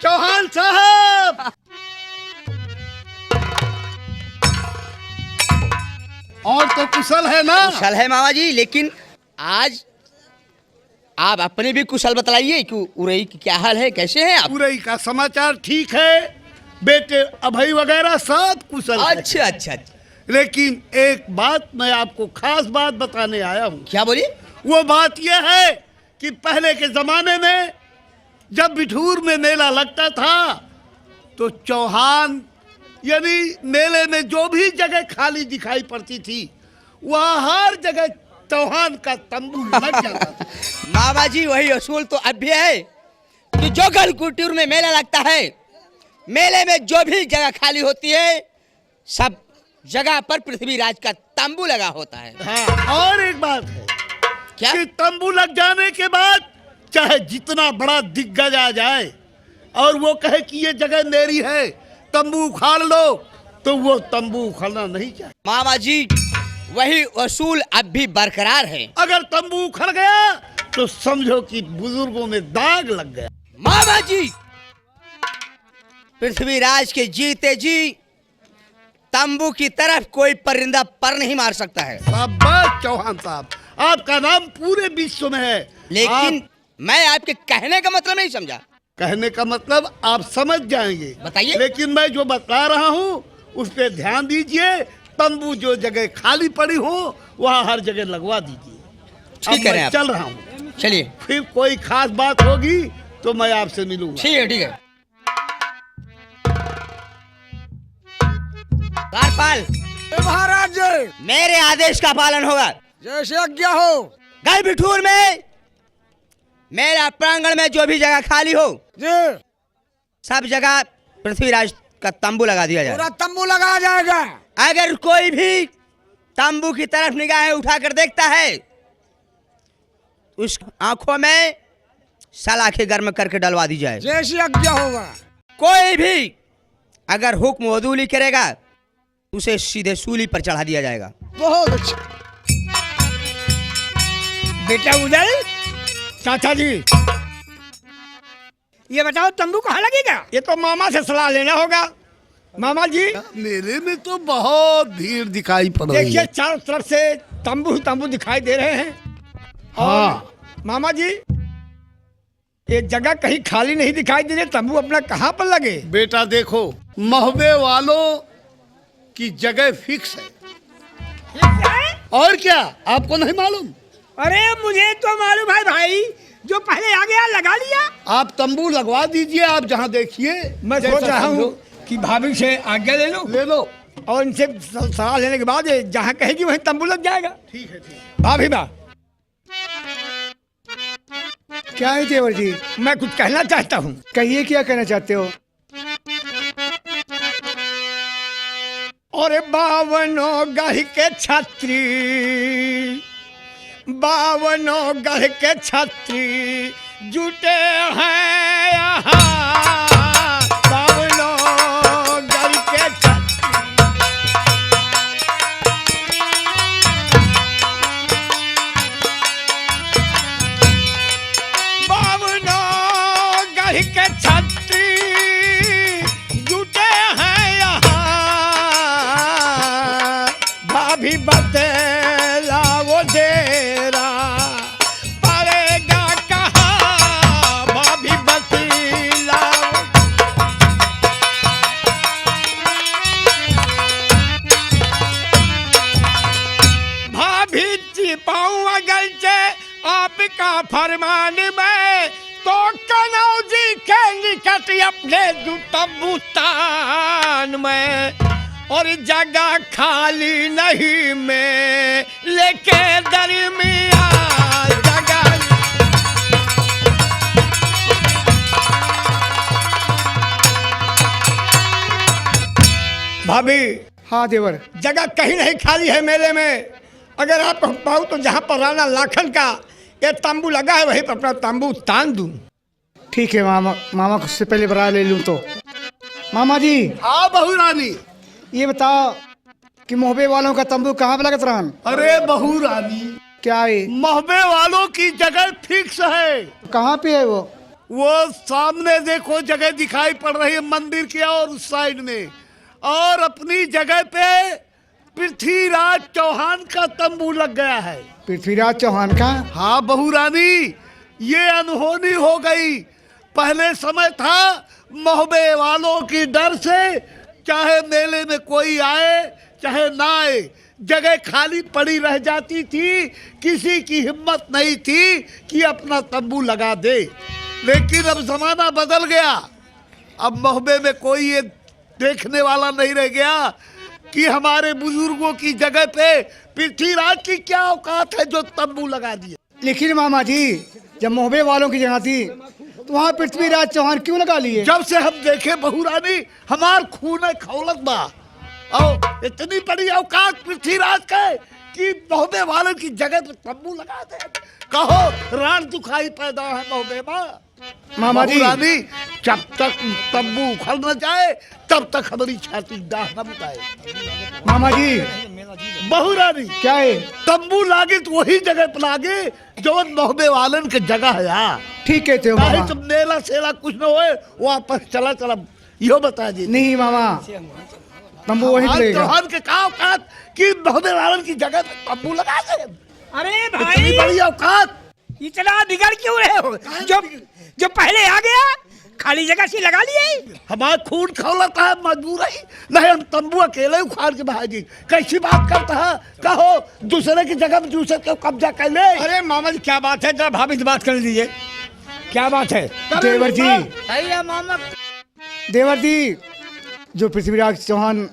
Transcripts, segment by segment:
चौहान साहब, और तो कुशल है ना? कुशल है मामा जी, लेकिन आज आप अपने भी कुशल बतलाइए कि उरई की क्या हाल है, कैसे हैं आप? उरई का समाचार ठीक है, बेटे अभय वगैरह सब कुशल है। अच्छा अच्छा अच्छा। लेकिन एक बात मैं आपको खास बात बताने आया हूँ। क्या बोलिए? वो बात यह है कि पहले के जमाने में जब बिठूर में मेला लगता था तो चौहान यानी मेले में जो भी जगह खाली दिखाई पड़ती थी वहाँ हर जगह चौहान का तंबू लग जाता था। मामा जी वही असूल तो अब भी है कि जो गढ़कुटीर में मेला लगता है, मेले में जो भी जगह खाली होती है सब जगह पर पृथ्वीराज का तंबू लगा होता है। हाँ, और एक बात है क्या? कि तंबू लग जाने के बाद चाहे जितना बड़ा दिग्गज आ जाए और वो कहे कि ये जगह मेरी है, तंबू उखाड़ लो, तो वो तंबू उखाड़ना नहीं चाहिए। मामा जी वही असूल अब भी बरकरार है। अगर तंबू उखड़ गया तो समझो कि बुजुर्गों में दाग लग गया। मामा जी पृथ्वीराज के जीते जी तंबू की तरफ कोई परिंदा पर नहीं मार सकता है। शाबाश चौहान साहब, आपका नाम पूरे विश्व में है। लेकिन मैं आपके कहने का मतलब नहीं समझा। कहने का मतलब आप समझ जाएंगे। बताइए। लेकिन मैं जो बता रहा हूँ उस पर ध्यान दीजिए। तंबू जो जगह खाली पड़ी हो वहाँ हर जगह लगवा दीजिए। ठीक है, मैं चल रहा हूँ। चलिए। फिर कोई खास बात होगी तो मैं आपसे मिलूंगा। ठीक है ठीक है। द्वारपाल, महाराज जी, मेरे आदेश का पालन होगा। जैसे आज्ञा हो। गल बिठूर में मेरा प्रांगण में जो भी जगह खाली हो जी, सब जगह पृथ्वीराज का तंबू लगा दिया जाए। पूरा तंबू लगा जाएगा। अगर कोई भी तंबू की तरफ निगाहें उठाकर देखता है उस आंखों में सलाखें गर्म करके डलवा दी जाए। जैसी आज्ञा होगा। कोई भी अगर हुक्म वसूली करेगा उसे सीधे सूली पर चढ़ा दिया जाएगा। बहुत अच्छा। बेटा उदय, चाचा जी, ये बताओ तंबू कहाँ लगेगा? ये तो मामा से सलाह लेना होगा। मामा जी, मेले में तो बहुत भीड़ दिखाई पड़ रही है। देखिए चारों तरफ से तंबू ही तंबू दिखाई दे रहे हैं। हाँ मामा जी, ये जगह कहीं खाली नहीं दिखाई दे रही, तंबू अपना कहाँ पर लगे? बेटा देखो, महबे वालों की जगह फिक्स है। और क्या आपको नहीं मालूम? अरे मुझे तो मालूम है भाई, जो पहले आ गया लगा लिया। आप तंबू लगवा दीजिए, आप जहाँ देखिए। मैं सोच रहा हूँ कि भाभी से आज्ञा ले लो ले लो। और इनसे सलाह लेने के बाद जहाँ कहेगी वहीं तंबू लग जाएगा। ठीक है, ठीक। भाभी बा, क्या है देवर जी? मैं कुछ कहना चाहता हूँ। कहिए, क्या कहना चाहते हो? और बावनों गढ़ के छत्री, बावनों गढ़ के छत्री जुटे हैं यहाँ। बावनों गढ़ के छत्री, बावनों गढ़ के छत्री जुटे हैं यहाँ। भाभी बतेला वो डेरा पड़ेगा कहाँ। भाभी बतेला भाभी चिपाऊँ अगर से आपका फरमान में तो कनौजी के निकट अपने तंबूस्तान में और जगह खाली नहीं में लेके दरमियान जगह। भाभी, हाँ देवर। जगह कहीं नहीं खाली है मेले में। अगर आप पाऊँ तो जहाँ पर राणा लाखन का ये तंबू लगा है वहीं पर अपना तंबू तान दूं। ठीक है मामा, मामा से पहले बरा ले लूँ तो। मामा जी, हाँ बहू रानी, ये बताओ कि मोहबे वालों का तंबू कहाँ पे लगत रहन? अरे बहू रानी, क्या है? महबे वालों की जगह फिक्स है। कहाँ पे है वो? वो सामने देखो जगह दिखाई पड़ रही है मंदिर की और उस साइड में, और अपनी जगह पे पृथ्वीराज चौहान का तंबू लग गया है। पृथ्वीराज चौहान का? हाँ बहू रानी, ये अनहोनी हो गई। पहले समय था मोहबे वालों की डर से चाहे मेले में कोई आए चाहे ना आए, जगह खाली पड़ी रह जाती थी, किसी की हिम्मत नहीं थी कि अपना तंबू लगा दे। लेकिन अब जमाना बदल गया, अब मोहबे में कोई ये देखने वाला नहीं रह गया कि हमारे बुजुर्गों की जगह पे पृथ्वीराज की क्या औकात है जो तंबू लगा दिए। लेकिन मामा जी, जब मोहबे वालों की जगह थी तो वहाँ पृथ्वीराज चौहान क्यों लगा लिए? जब से हम देखे बहू रानी, हमार खून खौलत बा और इतनी बड़ी औकात पृथ्वीराज के कि मोहबे वालों की जगह पे तंबू लगा दे। कहो रान दुखाई पैदा है मोहबे में। मामा जी, रानी, जब तक तंबू उखड़ न जाए तब तक हमारी छाती दाह न बुताए। मामा जी, बहू रानी, क्या है? तंबू लागे तो वही जगह पे लागे जो मोहबे वालन के जगह है यार। ठीक कहते हो काहे मामा। तुम मेला सेला कुछ न होए, वापस चला चला यो बता दी। नहीं मामा, तंबू वही लगेगा। चौहान के का औकात कि मोहबे वालन की जगह पे तंबू लगा दे। अरे इतनी भाई, बड़ी औकात। इतना बिगड़ क्यों रहे हो? जो पहले आ गया खाली जगह से लगा लिए। हमारा खून खौलता है, मजबूर है नहीं, हम तंबू अकेले उखाड़ के बहा दी। कैसी बात करता है? कहो दूसरे की जगह में दूसरे को कब्जा कर ले। अरे मामा जी क्या बात है, जरा भाभी से बात कर लीजिए, क्या बात है? देवर जी, मामा देवर जी, जो पृथ्वीराज चौहान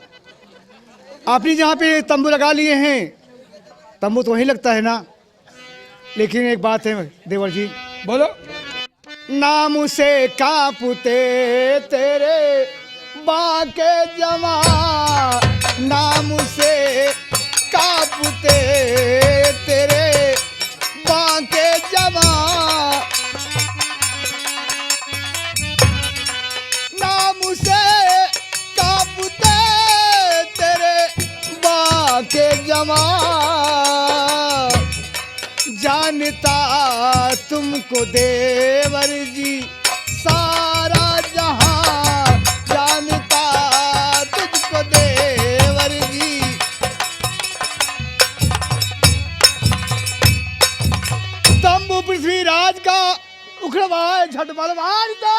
आपने जहाँ पे तंबू लगा लिए हैं, तंबू तो वहीं लगता है ना। लेकिन एक बात है देवर जी, बोलो। नाम से कांपते तेरे बाके जमा, नाम से कांपते तेरे बाके जमा, नाम से कांपते तेरे बाके जमा, जानता तुमको देवर जी सारा जहां, जानता तुझको देवर जी। तंबू पृथ्वीराज का उखड़वाए झट बलवान दो,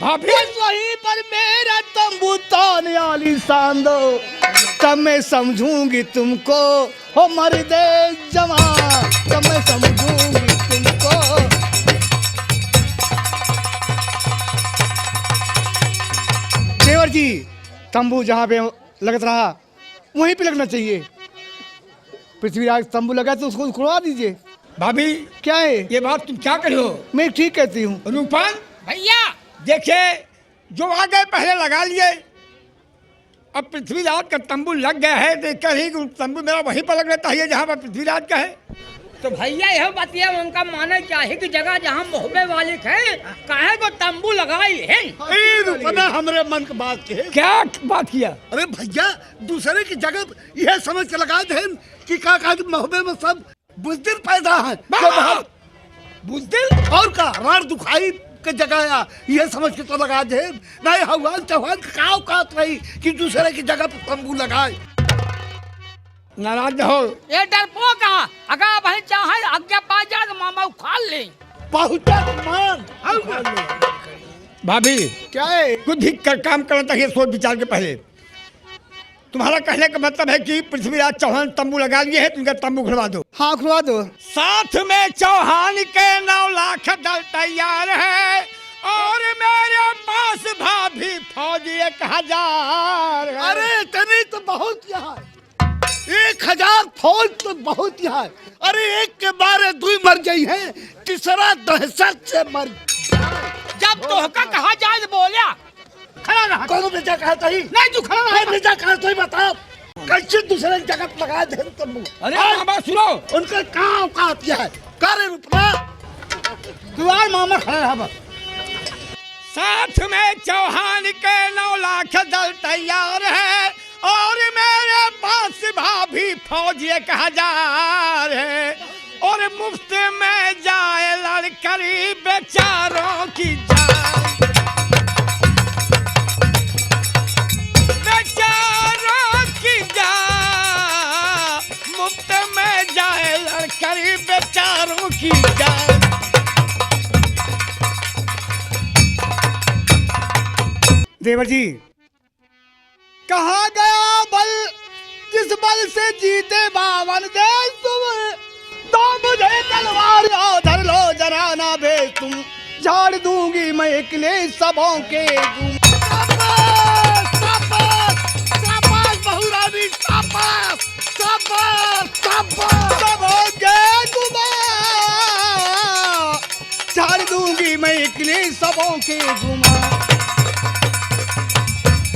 भाभी वहीं पर मेरा तंबू ताने आलीशान दो, तब मैं समझूंगी तुमको हो मर्दे जवान, तब मैं समझूंगी तुमको। देवर जी, तंबू जहाँ पे लगत रहा वहीं पे लगना चाहिए। पृथ्वीराज तंबू लगा तो उसको उखड़वा दीजिए। भाभी, क्या है? ये बात तुम क्या कर रहे हो? मैं ठीक कहती हूँ। रूपान भैया, देखिए, जो आ गए पहले लगा लिए, अब पृथ्वीराज का तंबू लग गया है, देख ही तंबू मेरा वहीं पर लगना चाहिए जहाँ पर पृथ्वीराज का है। तो भैया यह बतिया उनका माना चाहिए कि जगह जहाँ मोहबे वाले है काहे को तंबू लगाई है। रुपना हमरे मन की बात के। क्या बात किया? अरे भैया, दूसरे की जगह यह समझ के लगा दे कि का मोहबे में सब बुजदिल पैदा है। बुजदिल और का रान दुखाई के जगह यह समझ के तो लगा दे। नहीं हवान चौहान का औकात रही कि दूसरे की जगह पर तंबू लगाए। नाराज हो। ये डरपोक का अगर भाई चाहे आज्ञा पा जाए तो मामा उखाड़ ले। पहुंचा मान। भाभी, क्या है? कुछ ही काम करना चाहिए सोच विचार के पहले। तुम्हारा कहने का मतलब है कि पृथ्वीराज चौहान तंबू लगा लिए है, तुमका तंबू उखड़वा दो। हाँ, उखड़वा दो। साथ में चौहान के 9 लाख दल तैयार है और मेरे पास भाभी फौज 1000 है। अरे इतनी तो बहुत यहाँ 1000 फौज तो बहुत यहाँ। अरे एक के बारे 2 मर गई है, तीसरा दहशत से मर। जब तोहका कहा जाए तो बोलिया खड़ा रहा। कौन बेचा कहता ही? नहीं तू खड़ा रहा। बेचा कहता ही बता कैसे दूसरे की जगह पर लगा दे तंबू। अरे मामा सुनो, उनका कहाँ औकात है? करे रुपना दुआर मामा खड़ा रहा बस। साथ में चौहान के 9 लाख दल तैयार है और मेरे पास भाभी फौज 1000 है और मुफ्त में जाए लड़करी बेचारों की की जान। देवर जी, कहाँ गया बल जिस बल से जीते 52 देश तुम, तो मुझे तलवार आओ धर लो जरा ना भेज तुम, झाड़ दूंगी मैं अकेले सबों के गुम। शाबाश, शाबाश, शाबाश बहुरानी, शाबाश, शाबाश, शाबाश। सबों के गुमा, झाड़ दूंगी मैं अकेले सबों के गुमा।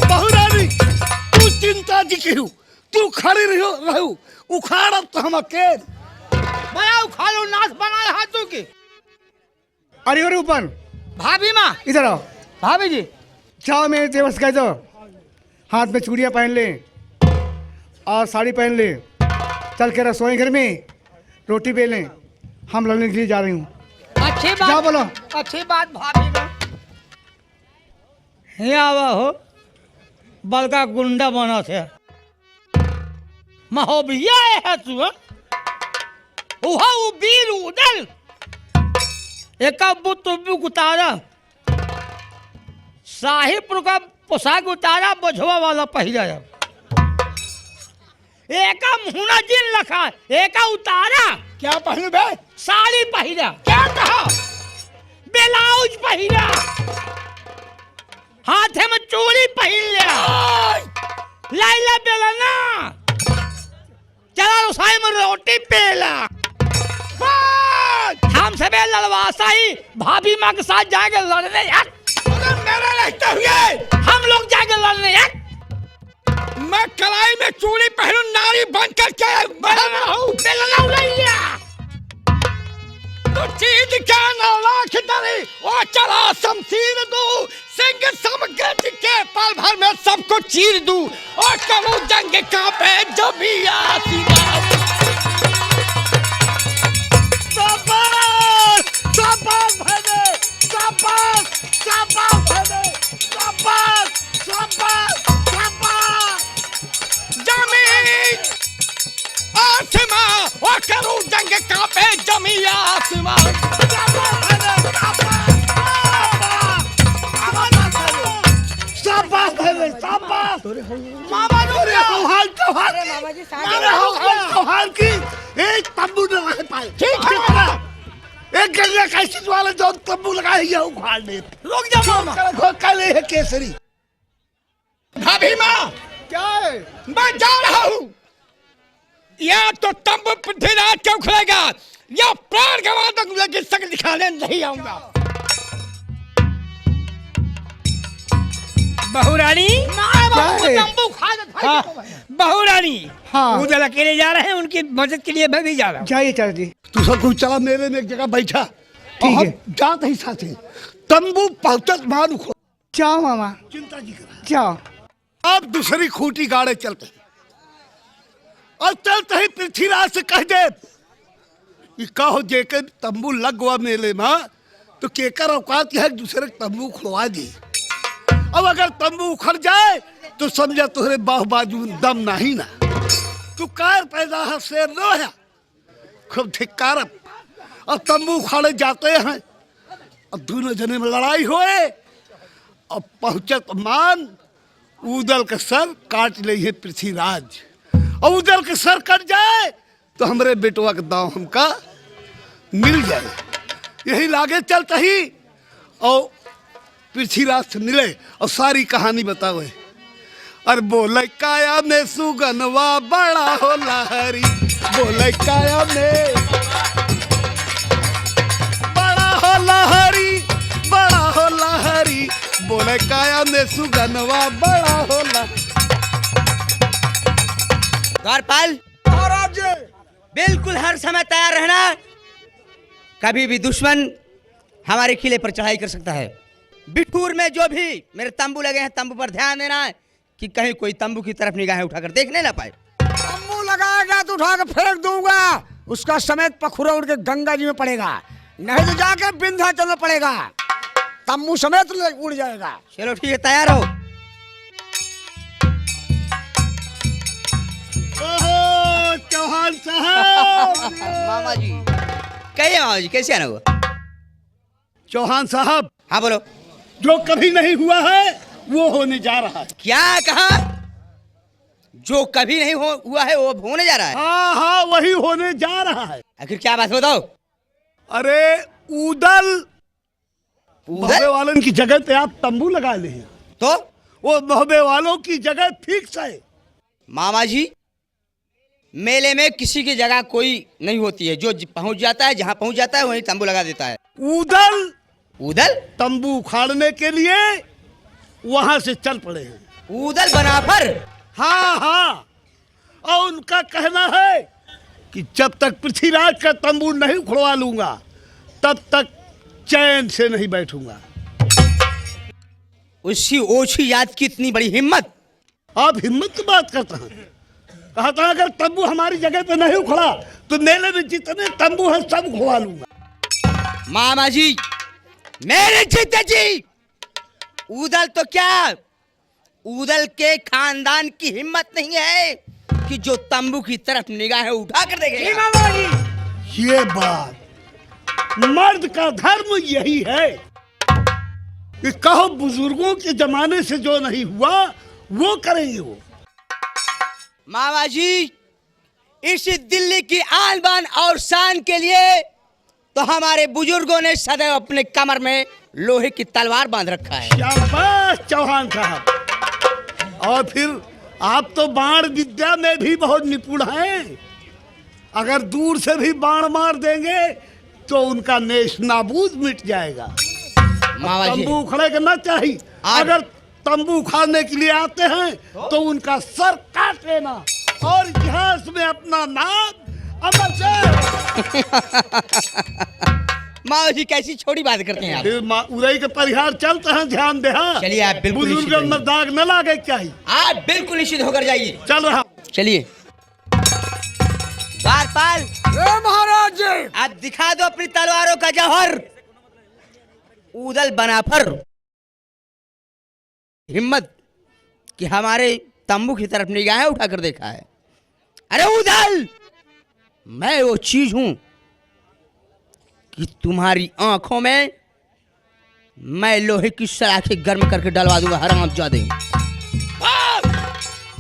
बहुरानी, तू चिंता जी क्यों? तू खड़ी रहू, उखाड़ तो हम अकेले। बड़ा उखाड़ो नाश बनाए हाथों के। अरे अरे ऊपर भाभी माँ, इधर आओ। भाभी जी, जाओ मेरे देवर से कह दो हाथ में चूड़ियाँ पहन ले और साड़ी पहन ले, चल के रसोई घर में रोटी बेलें, हम लड़ने के लिए जा रही हूँ। अच्छी जाओ बात, बोलो। अच्छी बात भाभी माँ। यहाँ आवा हो, बड़का गुंडा बना थे महोबिया है तू। उहा बीर उदल एक बुतुबु उतारा, साहिबपुर का पोशाक उतारा, बझवा वाला पहिरा। एक मुहना जिन लखा, एक उतारा। क्या पहनू बे? साड़ी पहिरा। क्या कहा? ब्लाउज पहिरा, हाथ में चूड़ी पहन लिया, लाइला बेलना, चला रसोई में रोटी पेला। हम सबे लड़वासा ही भाभी माँ के साथ जाएंगे लड़ने यार। अगर मेरे रहते हुए हम लोग जाएंगे लड़ने यार। मैं कलाई में चूड़ी पहनूं, नारी बन करके बेलना हूँ, बेलना उड़ैया। तो चीज क्या 9 लाख डरी, वो चला शमशीर दूं, सिंह समगज के पल भर में सबको चीर दूं, और करूं जंग कांपे जभी आसमान। शाबाश, शाबाश भैने, शाबाश, शाबाश भैने, शाबाश, शाबाश, शाबाश। जमीन आसमां, और करूं जंग कांपे जमी आसमां। शाबाश भैने, शाबाश, शाबाश, शाबाश भैने, शाबाश। मामा अरे चौहान, चौहान, अरे चौहान, चौहान की एक तंबू न लगा पाए। ठीक है, एक गंगा कैसी वाले जो तंबू लगाए ये उखाड़ दे। रुक जा मामा। कल है केसरी। भाभी माँ, क्या है? मैं जा रहा हूँ। या तो तंबू पृथ्वीराज के उखड़ेगा, या प्राण गंवा दूंगा, लेकिन शक्ल दिखाने नहीं आऊंगा। बहुरानी, तंबू खा हाँ, बहुरानी, हाँ। उधर अकेले जा रहे हैं, उनकी मदद के लिए मैं भी जा रहा हूँ। जाइए चाचा जी। तू सब कुछ चला, मेरे में एक जगह बैठा। ठीक है। जाते ही साथी तंबू पहुंचत मान उखड़। जाओ मामा, चिंता जी करा। जाओ। अब दूसरी खूंटी गाड़े चलते हैं। और चलते ही पृथ्वीराज से कह दे कि कहो जेके तंबू लग गवा मेले में, तो केकर औकात है दूसरे तंबू खुलवा दी। अब अगर तंबू उखड़ जाए तो समझा तुहरे बाहु बाजू में दम नहीं ना। तू कार पैदा है शेर नो है, खूब धिक्कार। अब तंबू उखाड़े जाते हैं, अब दोनों जने में लड़ाई होए, अब पहुंचत मान उदल के सर काट ले है पृथ्वीराज। और उदल के सर कट जाए तो हमरे बेटवा के दांव हमका मिल जाए। यही लागे चलता ही और पृथ्वीराज से मिले और सारी कहानी बतावे। अरे बोले काया में सुगनवा बड़ा हो लहरी, बोले काया में बड़ा हो लहरी, बड़ा हो लहरी, बोले काया में सुगनवा बड़ा हो लहरी। द्वारपाल, बिल्कुल हर समय तैयार रहना। कभी भी दुश्मन हमारे किले पर चढ़ाई कर सकता है। बिठूर में जो भी मेरे तंबू लगे हैं, तंबू पर ध्यान देना है कि कहीं कोई तंबू की तरफ निगाहें उठाकर देखने ना पाए। तंबू लगाएगा तो उठा के फेंक दूंगा, उसका समेत पखुरा उड़ के गंगा जी में पड़ेगा, नहीं तो जाके विंध्याचल में पड़ेगा, तंबू समेत उड़ जाएगा। चलो ठीक है, तैयार हो। ओहो चौहान साहब, मामा जी, कहिए मामा जी, कैसे आना हुआ? चौहान साहब, हाँ बोलो। जो कभी नहीं हुआ है वो होने जा रहा है। क्या कहा? जो कभी नहीं हुआ है वो होने जा रहा है? हाँ हाँ, वही होने जा रहा है। आखिर क्या बात बताओ? अरे उदल मोहबे वालों की जगह पे आप तंबू लगा ले हैं, तो वो मोहबे वालों की जगह फिक्स है। मामा जी, मेले में किसी की जगह कोई नहीं होती है, जो पहुंच जाता है, जहां पहुंच जाता है वहीं तंबू लगा देता है। उदल उदल? तंबू उखाड़ने के लिए वहां से चल पड़े हैं। उदल बनाफर? हाँ हाँ, और उनका कहना है कि जब तक पृथ्वीराज का तंबू नहीं उखड़वा लूंगा तब तक चैन से नहीं बैठूंगा। उसकी ओछी याद की इतनी बड़ी हिम्मत! आप हिम्मत की बात करते हैं। कहा था अगर तंबू हमारी जगह पे नहीं उखड़ा तो मेले में जितने तंबू हैं सब उखड़वा लूंगा। मामा जी, मेरे जीते जी, उदल तो क्या, उदल के खानदान की हिम्मत नहीं है कि जो तंबू की तरफ निगाहें उठा कर देखेगा। ये बात, मर्द का धर्म यही है कि कहो बुजुर्गों के जमाने से जो नहीं हुआ वो करेंगे वो। मामा जी, इस दिल्ली की आन बान और शान के लिए तो हमारे बुजुर्गों ने सदैव अपने कमर में लोहे की तलवार बांध रखा है। शाबाश चौहान साहब। और फिर आप तो बाण विद्या में भी बहुत निपुण हैं। अगर दूर से भी बाण मार देंगे तो उनका नेश नाबूद मिट जाएगा। मामा जी, तंबू उखड़ेगा ना चाहिए। अगर तंबू उखाड़ने के लिए आते हैं तो उनका सर काट लेना और इतिहास में अपना नाम अमर से। मामा जी कैसी छोटी बात करते हैं आप। फिर उड़ई के परिहार चलते हैं, ध्यान दे। हाँ, चलिए आप बिल्कुल बुजुर्ग निश्चित में दाग न लागे चाहिए। आप बिल्कुल निश्चित होकर जाइए। चल रहा। चलिए द्वारपाल, महाराज जी, आप दिखा दो अपनी तलवारों का जौहर। उदल बनाफर हिम्मत कि हमारे तंबू की तरफ निगाहें उठाकर देखा है। अरे उदल, मैं वो चीज हूं कि तुम्हारी आंखों में मैं लोहे की सलाखें गर्म करके डलवा दूंगा। हरामजादे,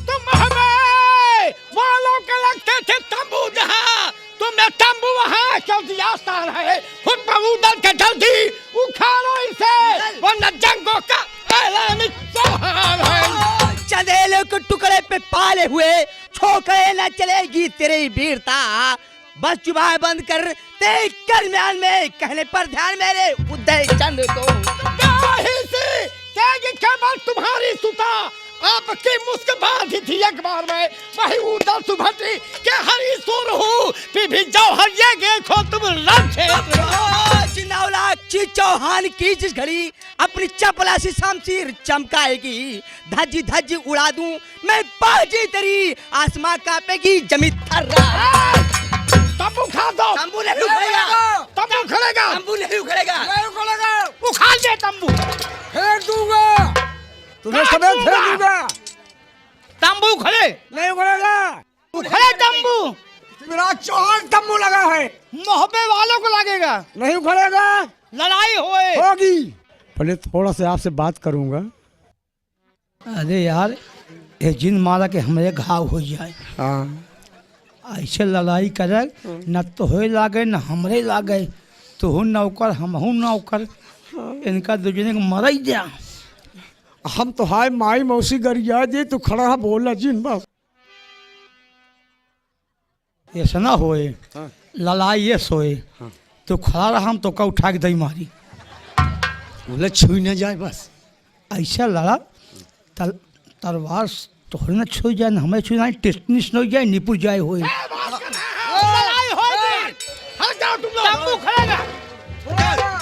तुम हमें वालों के लगते थे तंबू जहां, तुमने तंबू वहां क्यों दिया? स्थान है खुद उदल के जल्दी उखाड़ो इसे, वरना जंगों का ऐलान चौहान है। चंदेले के टुकड़े पे पाले हुए छोकरे न चलेगी तेरी वीरता। बस जुबान बंद कर, तेरे दरमियान में कहने पर ध्यान मेरे उदय चंद को। केवल तुम्हारी सुता आपकी मुस्क बांधी थी एक बार में, वही उदल सुभटी के हरी सुर हूँ भी जौहर ये देखो तुम चौहान की जिस घड़ी अपनी चपलासी शमशीर चमकाएगी, धज्जी धज्जी उड़ा दूं मैं बाजी तेरी, आसमां कांपेगी जमीन थर्रा। तंबू खा दो। तंबू नहीं उखड़ेगा। तंबू उखड़ेगा। तंबू नहीं उखड़ेगा। उखाड़ दे तंबू। फेंक दूंगा, तुम्हें समेत फेंक दूंगा। तंबू उखड़े नहीं उखड़ेगा। उखड़े तंबू। मेरा चौहान तंबू लगा है, मोहब्बे वालों को लगेगा। नहीं उखड़ेगा। लड़ाई होए होगी। पहले थोड़ा सा आपसे बात करूंगा। अरे यार, ये जिन मारा के हमारे घाव हो जाए। हाँ, ऐसे लड़ाई करे न तो हो लागे न हमरे लागे, तो हूँ नौकर हम हूँ नौकर, इनका दूसरे को मर ही दिया। हम तो हाय माई मौसी गरिया दे, तू खड़ा बोला जिन बस। ऐसा ना होए, लड़ाई ये सोए तो खड़ा रहा हम तो का उठा के दई मारी, बोले छुई न जाए बस। ऐसा लड़ा तलवार तो ना छू जाए न हमें छू जाए, टेस्टनिस न हो जाए, निपुर जाए होए। लड़ाई होए। हट जाओ तुम लोग। तंबू उखड़ेगा।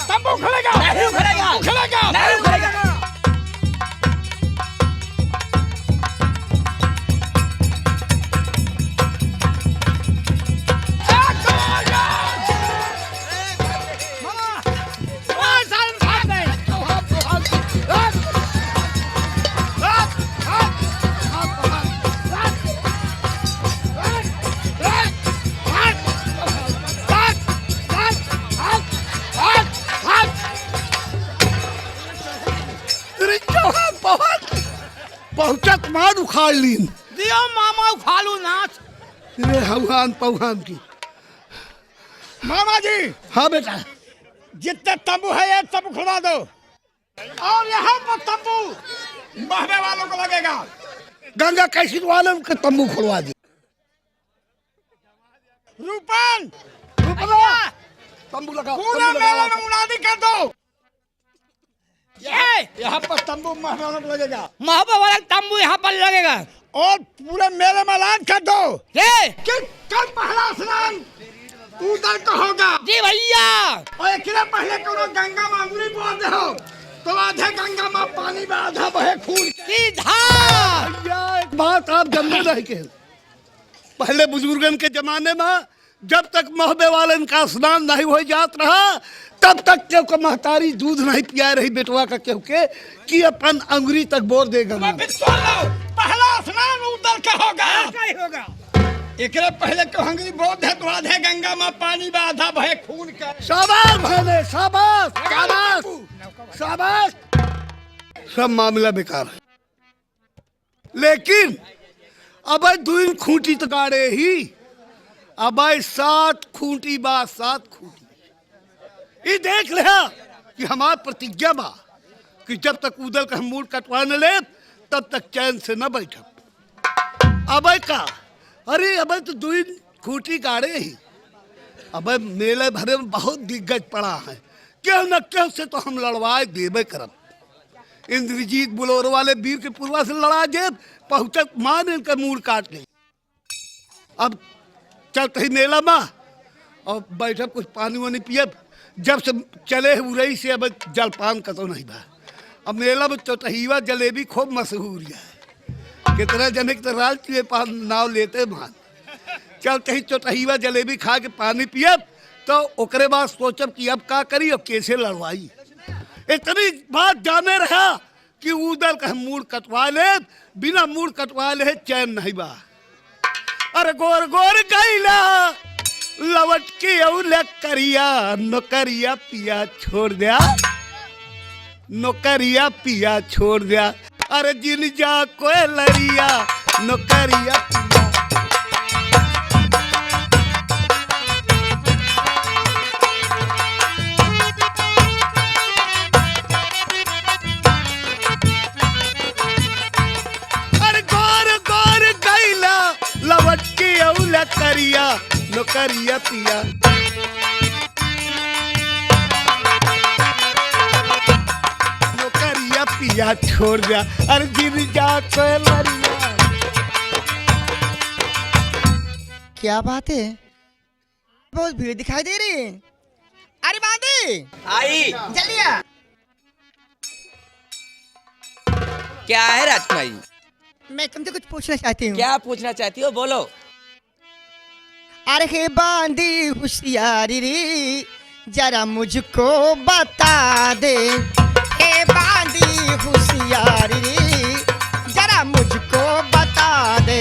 तंबू उखड़ेगा। नहीं उखड़ेगा। उखड़ेगा। नहीं उखड़ेगा। पहुंचत मान उखाड़ लीन। दियो मामा उखालू नाथ। रे हवान पौहान की। मामा जी हाँ बेटा। जितने तंबू है ये सब खुलवा दो और यहाँ पर तंबू बहने वालों को लगेगा। गंगा कैसी वालों के तंबू खुलवा दी। रूपन तंबू लगाओ। पूरे मेले में मुनादी कर दो। ये यहाँ पर तंबू बहने वालों को लगेगा मोहब्बत वाला तंबू यहाँ पर लगेगा। और पूरे मेले में ऐलान कर दो ये कि कल पहला स्नान उधर का होगा। जी भैया। और एक दिन पहले करो गंगा माँ अंगुली बोलते हो तो आधे गंगा माँ पानी में आधा बहे खून की धार। भैया एक बात आप जानते नहीं के पहले बुजुर्गन के जमाने में जब तक मोहब्बे वालन का स्नान नहीं हो जात रहा तब तक क्यों को महतारी दूध नहीं पिया रही बेटवा का क्यों के कि अपन अंगुरी तक बोर देगा। फिर सुन लो पहला स्नान उधर का होगा। होगा। एक पहले को अंगुली बोल दे तो आधे गंगा माँ पानी में आधा बहे खून का। शाबाश भाने शाबाश शाबाश शाबाश। सब मामला बेकार है लेकिन अब दुइन खूंटी तो गाड़े ही अब 7 खूंटी बा 7 खूंटी ये देख ले कि हमार प्रतिज्ञा बा कि जब तक उदल का हम मूड कटवा न ले तब तक चैन से न बैठब। अब का अरे अब तो दुइन खूंटी गाड़े ही अब मेले भरे में बहुत दिग्गज पड़ा है क्यों न क्यों से तो हम लड़वाए देवे करब। इंद्रजीत बुलोर वाले वीर के पूर्वा से लड़ा जे पहुंचत मान इनका मूड काट ले। अब चलते ही मेला में और बैठब कुछ पानी वानी पियब जब से चले उरई से अब जलपान का तो नहीं बा। अब मेला में चौटहिवा जलेबी खूब मशहूर है कितना जने के तो राल चुए पान नाव लेते मान। चलते ही चौटहिवा जलेबी खा के पानी पियब तो ओकरे बाद सोचब कि अब का करी और कैसे लड़वाई। इतनी बात जाने रहा कि उधर का मूड कटवा ले बिना मूड कटवा ले चैन नहीं बा। अरे गोर गोर गईला लवट के औले करिया नौकरिया पिया छोड़ दिया नौकरिया पिया छोड़ दिया। अरे जिन जा कोई लरिया नौकरिया पिया। अरे गोर गोर गईला लवट के औले करिया नौकरिया पिया। नौकरिया पिया छोड़ दिया। अरे गिर जा कोई लरिया। क्या बात है बहुत भीड़ दिखाई दे रही है। अरे बांधी आई जल्दी आ। क्या है राजकुमारी? मैं तुमसे कुछ पूछना चाहती हूँ। क्या पूछना चाहती हो बोलो। अरे हे बांधी होशियारी रे जरा मुझको बता दे। हे बांधी होशियारी रे जरा मुझको बता दे।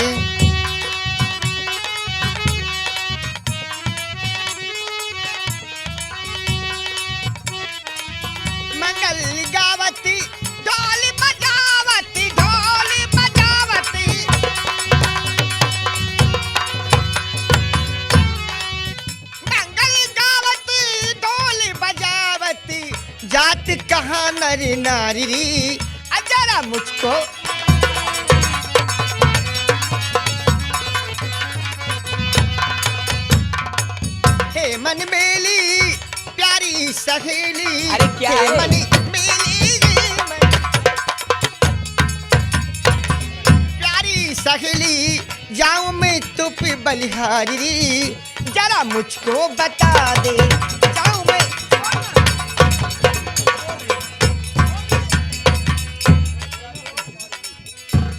मंगल गावती ढोल बजावती ढोल बजावती। मंगल गावती ढोल बजावती जात कहाँ नरी नारी री जरा मुझको। हे मन मेली प्यारी सहेली। अरे क्या हे है? मन मेली प्यारी सहेली जाऊं मैं तो पे बलिहारी जरा मुझको बता दे। जाऊं मैं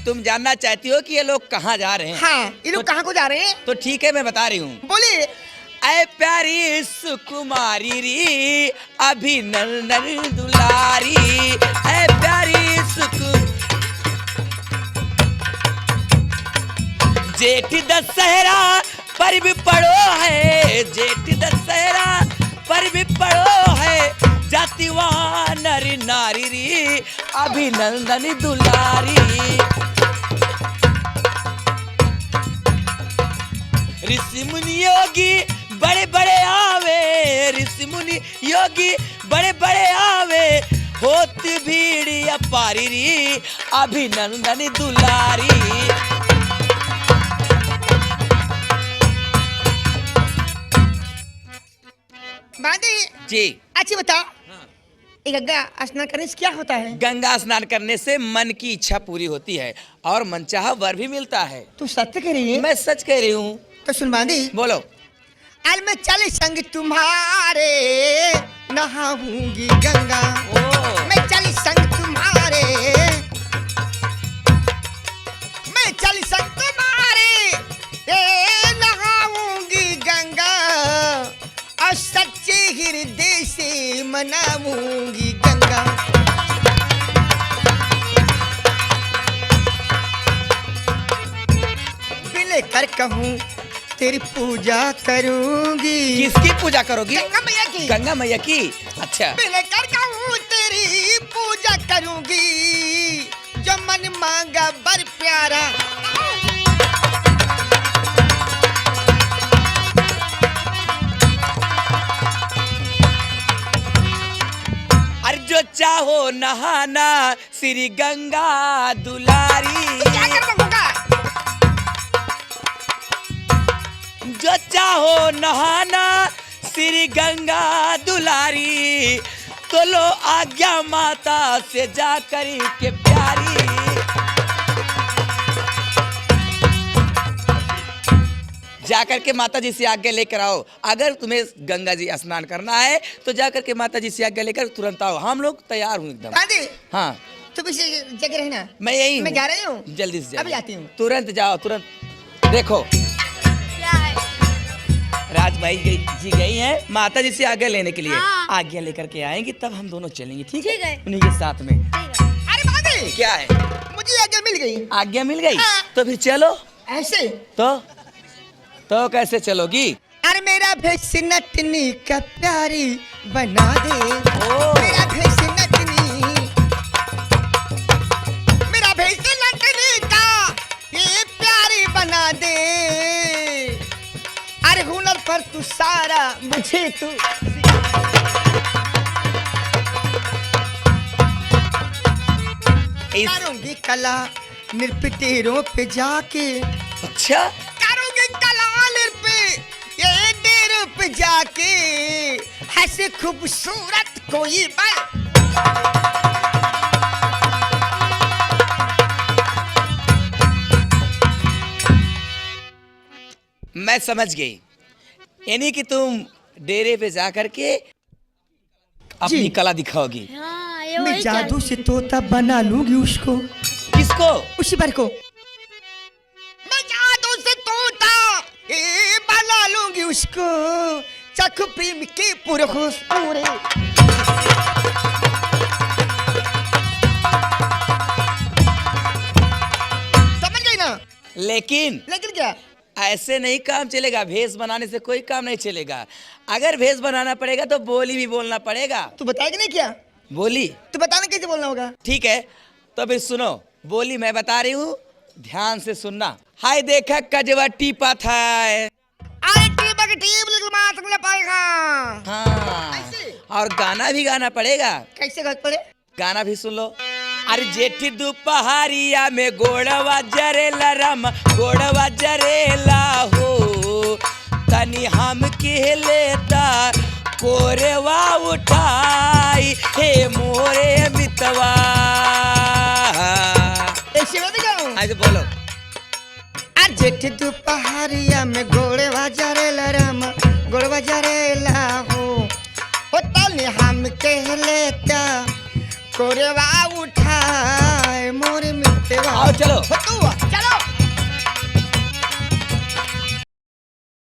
तुम जानना चाहती हो कि ये लोग कहाँ जा रहे हैं? हाँ ये लोग कहाँ को जा रहे हैं तो ठीक है मैं बता रही हूँ। बोलिए। ऐ प्यारी सुकुमारी री अभी नर नर दुलारी। ऐ प्यारी सुकु जेठ दशहरा पर भी पड़ो है। जेठ दशहरा पर भी पड़ो है। जात सत्यवा नरी नारी री अभिनंदन दुलारी। ऋषि मुनि योगी बड़े बड़े आवे, ऋषि मुनि योगी बड़े बड़े आवे, होती भीड़ अपारी री अभिनंदन दुलारी। बांदी जी अच्छी बता, ये गंगा स्नान करने से क्या होता है? गंगा स्नान करने से मन की इच्छा पूरी होती है और मनचाहा वर भी मिलता है। तू सत्य कह रही है? मैं सच कह रही हूँ। तो सुन बांदी, बोलो। आज मैं चल संग तुम्हारे नहाऊंगी गंगा। मैं चल संग तुम्हारे, मैं चल संग तुम्हारे नहाऊंगी गंगा, और सच्चे हृदय से मनाऊंगी गंगा। बिले कर कहूँ तेरी पूजा करूंगी। किसकी पूजा करोगी? गंगा मैया की। गंगा मैया की। अच्छा। बिले कर कहूँ तेरी पूजा करूंगी, जो मन मांगा बर प्यारा। अरे जो चाहो नहाना श्री गंगा दुलारी। तो क्या करना होगा? जो चाहो नहाना श्री गंगा दुलारी, तो लो आज्ञा माता से जा करी के प्यारी। जाकर के माता जी से आज्ञा लेकर आओ। अगर तुम्हें गंगा जी स्नान करना है तो जाकर के माता जी से आज्ञा लेकर तुरंत आओ। हम लोग तैयार हूँ एकदम। बांदी हाँ तुम इस जगह रहना, मैं यही मैं हूँ। जा रही हूँ। जल्दी से अभी आती हूँ। तुरंत जाओ तुरंत। देखो राजमाई जी गई हैं माता जी से आज्ञा लेने के लिए। आज्ञा लेकर के आएंगी तब हम दोनों चलेंगे। ठीक है उन्हीं के साथ में। अरे बांदी क्या है? मुझे आज्ञा मिल गई। आज्ञा मिल गई हाँ। तो फिर चलो। ऐसे तो कैसे चलोगी? अरे मेरा भेष नटनी का प्यारी बना दे। मेरा भेष नटनी, मेरा भेष नटनी का ये प्यारी बना दे। अरे हुनर पर तू सारा मुझे तू। करूंगी कला नृत्य पे जाके। अच्छा करूंगी कला नृत्य ये डेरों पे जाके, ऐसे खूबसूरत कोई बल। मैं समझ गई, यानी कि तुम डेरे पे जाकर के अपनी जी। कला दिखाओगी। मैं जादू से तोता बना लूंगी उसको। किसको? उसी पर को मैं जादू से तोता बना लूंगी उसको, चख प्रेम के पूरे पूरे। समझ गई ना? लेकिन लेकिन क्या? ऐसे नहीं काम चलेगा। भेष बनाने से कोई काम नहीं चलेगा। अगर भेष बनाना पड़ेगा तो बोली भी बोलना पड़ेगा। तू बताएगा नहीं क्या? बोली तू बताना कैसे बोलना होगा? ठीक है तो फिर सुनो। बोली मैं बता रही हूँ, ध्यान से सुनना। हाय देखा कजवा टीपा था। अरे टीपा की टीप लिख मार तुमने पाएगा। हाँ ऐसे? और गाना भी गाना पड़ेगा। कैसे घर पड़े? गाना भी सुन लो। अरे जेठी दोपहरिया में गोड़वा जरेला राम, गोड़वा जरेला हो, तनी हम के लेता कोरेवा उठाई हे मोरे मितवा। ऐसे मत गाओ। आज बोलो। आज जेठ दोपहरिया में गोड़े बाजारेला राम, गोड़े बाजारेला हो तनी हम कह लेता कोरेवा उठाए मोरे मितवा। आओ चलो। हो तू आ।